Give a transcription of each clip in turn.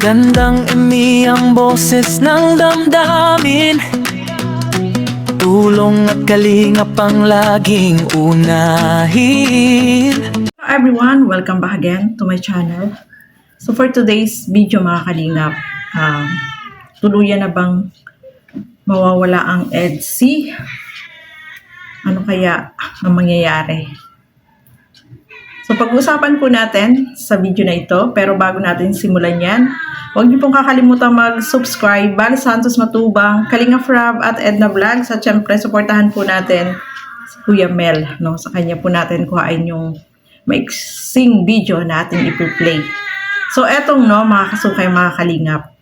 Magandang ang boses ng damdamin, tulong at kalingap ang laging unahin. Hello everyone, welcome back again to my channel. So for today's video mga kalingap, tuluyan na bang mawawala ang EDSI? Ano kaya ang mangyayari? So pag-usapan po natin sa video na ito, pero bago natin simulan yan, huwag niyo pong kakalimutan mag-subscribe, Bali Santos Matubang, Kalinga Frab at Edna Vlogs, at syempre supportahan po natin si Kuya Mel, no? Sa kanya po natin kuhain yung maiksing video na ating i-play. So etong mga kasukay mga kalingap,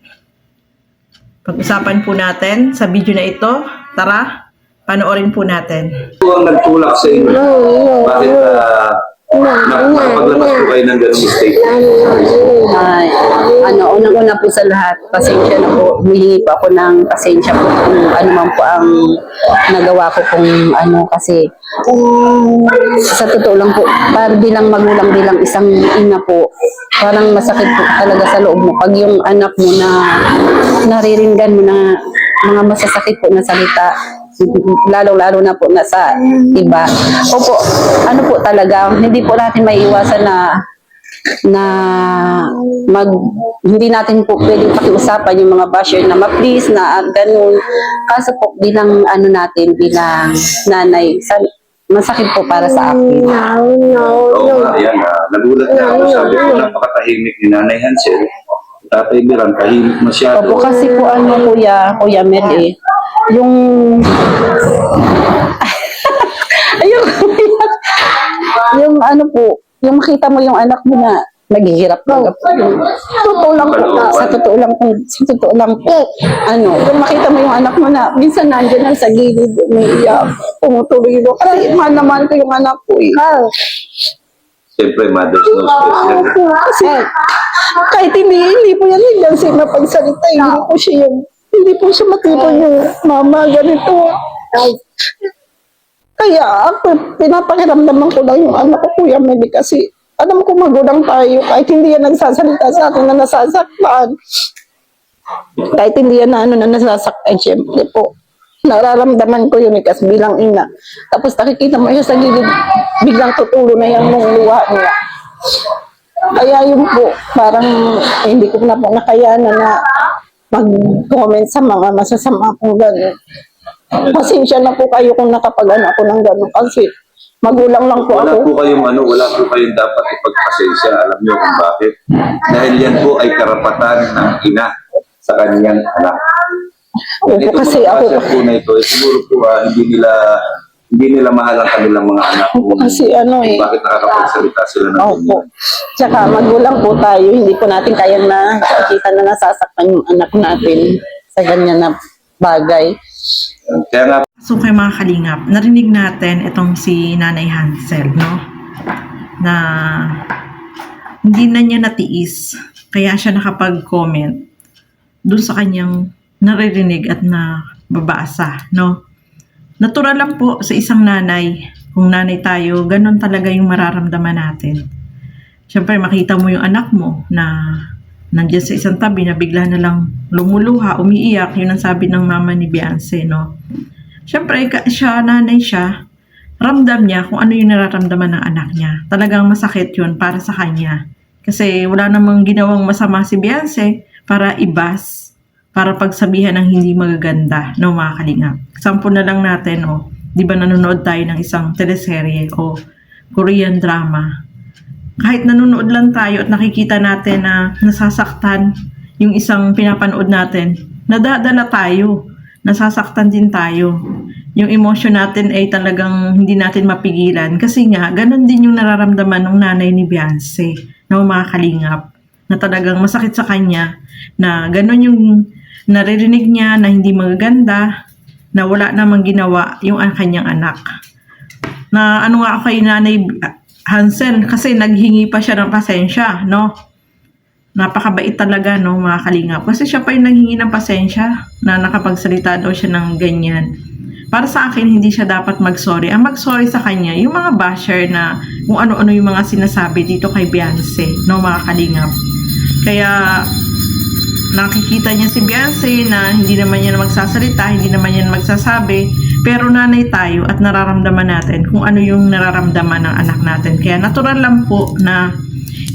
pag-usapan po natin sa video na ito. Tara, panoorin po natin. Ito ang nagtulak sa inyo. Bakit nakapaglabas po kayo ng ganung mistake? Ay, unang-una po sa lahat, pasensya na po. Humihingi po ako ng pasensya po kung ano man po ang nagawa ko kasi sa totoo lang po, para bilang magulang, bilang isang ina po, parang masakit po talaga sa loob mo pag yung anak mo na nariringgan mo na mga masasakit po na salita, lalo-lalo na po nasa iba. Opo, po talaga, hindi po natin maiiwasan na hindi natin po pwedeng pakiusapan yung mga basher na ma-please na ganun. Kaso po bilang natin, bilang nanay, masakit po para sa akin. Oo nga, yan. Nagulat na ako. Sabi ko, napakatahimik ni Nanay Hansel. Tatay Biran, tahimik masyado. Opo, kasi po Kuya Mel yung ayun, yung yung makita mo yung anak mo na naghihirap talaga po. Totoo lang po, sa totoo lang po, yung makita mo yung anak mo na minsan nandiyan lang sa gilid, umiiyak, tumutuloy ko. Kasi mahal naman ko yung anak ko Siyempre, mother's no special. Kasi kahit hindi po yan hanggang sa mapagsalita, hindi po siya matipon yung mama, ganito. Kaya ako, pinapakiramdaman ko lang yung anak ko, Kuya Meli, kasi alam ko magulang tayo, kahit hindi yan nagsasalita sa akin na nasasaktan. Kahit hindi yan na nasasaktan, syempre po. Nararamdaman ko yun kasi bilang ina. Tapos nakikita mo siya sa gilid, biglang tutulo na yung luha niya. Kaya yun po, parang hindi ko na po nakayanan na mag-comment sa mga masasama kong gano'n. Pasensya na po kayo kung nakapag-ano ako ng gano'n kasi magulang lang po Wala ako. po kayong dapat ipagpasensya. Alam niyo kung bakit? Dahil yan po ay karapatan ng ina sa kanyang anak. Opo, kasi ako po na ito, siguro po hindi nila mahal ang kanilang mga anak. kasi Bakit nakakapagsalita sila ng Opo. Tsaka magulang po tayo, hindi po natin kaya na nakikita na nasasaktan yung anak natin sa ganyan na bagay. Kaya nga, So kay mga kalingap, narinig natin itong si Nanay Hansel, no? Na hindi na niya natiis, kaya siya nakapag-comment dun sa kanyang naririnig at nababasa, no? Natural lang po sa isang nanay, kung nanay tayo, ganun talaga yung mararamdaman natin. Siyempre, makita mo yung anak mo na nandiyan sa isang tabi na bigla na lang lumuluha, umiiyak, yun ang sabi ng mama ni Beyonce, no? Siyempre, nanay siya, ramdam niya kung ano yung nararamdaman ng anak niya. Talagang masakit yun para sa kanya. Kasi wala namang ginawang masama si Beyonce para ibas, para pagsabihan ng hindi magaganda, no mga kalingap. Sample na lang natin, di ba nanonood tayo ng isang teleserye o Korean drama. Kahit nanonood lang tayo at nakikita natin na nasasaktan yung isang pinapanood natin, nadadala tayo, nasasaktan din tayo. Yung emotion natin ay talagang hindi natin mapigilan. Kasi nga, ganun din yung nararamdaman ng nanay ni Beyonce, no mga kalingap, na talagang masakit sa kanya, na ganun yung naririnig niya na hindi magaganda, na wala namang ginawa yung kanyang anak. Na nga ako kay Nanay Hansel, kasi naghingi pa siya ng pasensya, no? Napakabait talaga, no, mga kalingap. Kasi siya pa yung naghingi ng pasensya na nakapagsalita daw siya ng ganyan. Para sa akin, hindi siya dapat mag-sorry. Ang mag-sorry sa kanya, yung mga basher na kung ano-ano yung mga sinasabi dito kay Beyonce, no, mga kalingap. Kaya nakikita niya si Beyonce na hindi naman yan magsasalita, hindi naman yan magsasabi, pero nanay tayo at nararamdaman natin kung ano yung nararamdaman ng anak natin. Kaya natural lang po na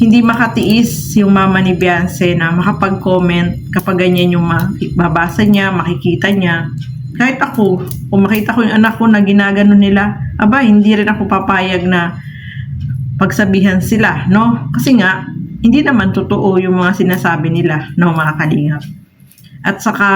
hindi makatiis yung mama ni Beyonce na makapag-comment kapag ganyan yung mababasa niya, makikita niya. Kahit ako, kung makita ko yung anak ko na ginagano nila, aba, hindi rin ako papayag na pagsabihan sila, no? Kasi nga, hindi naman totoo yung mga sinasabi nila, no, mga kalingap. At saka,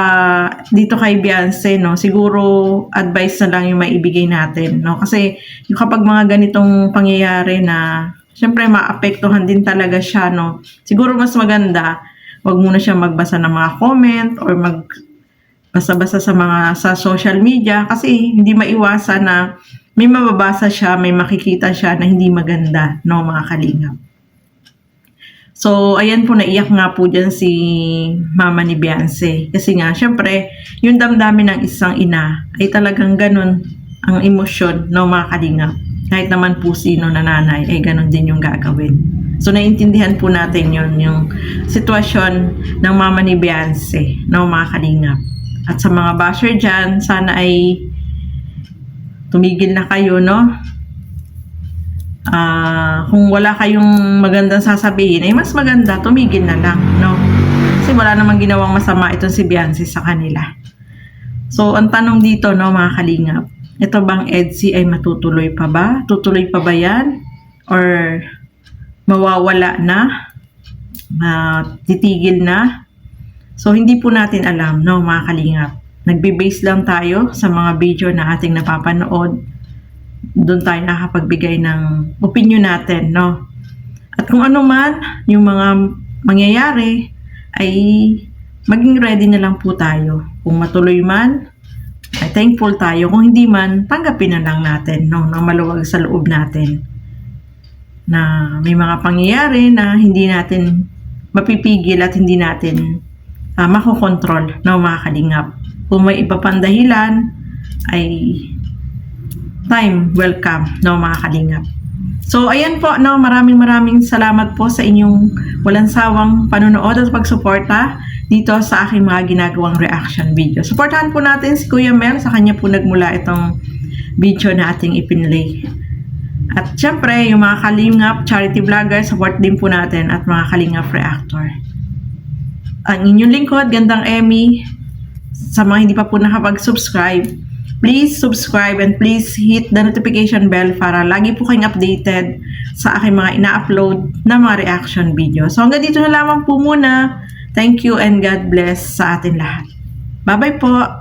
dito kay Beyonce, no, siguro advice na lang yung maibigay natin, no? Kasi yung kapag mga ganitong pangyayari na, syempre, maapektuhan din talaga siya, no? Siguro mas maganda, wag muna siya magbasa ng mga comment or basa-basa sa social media kasi hindi maiwasan na may mababasa siya, may makikita siya na hindi maganda, no, mga kalingap. So, ayan po, naiyak nga po dyan si mama ni Beyonce. Kasi nga, syempre, yung damdamin ng isang ina ay talagang ganun ang emosyon, no, mga kalingap. Kahit naman po sino na nanay, ay ganun din yung gagawin. So, naiintindihan po natin yun, yung sitwasyon ng mama ni Beyonce, no, mga kalingap. At sa mga basher dyan, sana ay tumigil na kayo, no? Kung wala kayong magandang sasabihin, ay mas maganda, tumigil na lang, no? Kasi wala namang ginawang masama itong si Beyonce sa kanila. So, ang tanong dito, no, mga kalingap, ito bang EDSI ay matutuloy pa ba? Tutuloy pa ba yan? Or mawawala na? Titigil na? So, hindi po natin alam, no, mga kalingap. Nagbe-base lang tayo sa mga video na ating napapanood. Doon tayo nakapagbigay ng opinion natin, no? At kung ano man yung mga mangyayari, ay maging ready na lang po tayo. Kung matuloy man, ay thankful tayo. Kung hindi man, tanggapin na lang natin, no? Nang maluwag sa loob natin. Na may mga pangyayari na hindi natin mapipigil at hindi natin makokontrol, no, mga kalingap. Kung may iba pang dahilan, ay time will come, no, mga kalingap. So, ayan po, no, maraming salamat po sa inyong walang sawang panonood at pagsuporta dito sa aking mga ginagawang reaction video. Supportahan po natin si Kuya Mel, sa kanya po nagmula itong video na ating ipinlay. At syempre, yung mga kalingap charity vlogger, support din po natin at mga kalingap reactor. Ang inyong lingkod, Gandang Emmy. Sa mga hindi pa po nakapag-subscribe, please subscribe and please hit the notification bell para lagi po kayong updated sa aking mga ina-upload na mga reaction video. So hanggang dito na lamang po muna. Thank you and God bless sa atin lahat. Bye-bye po!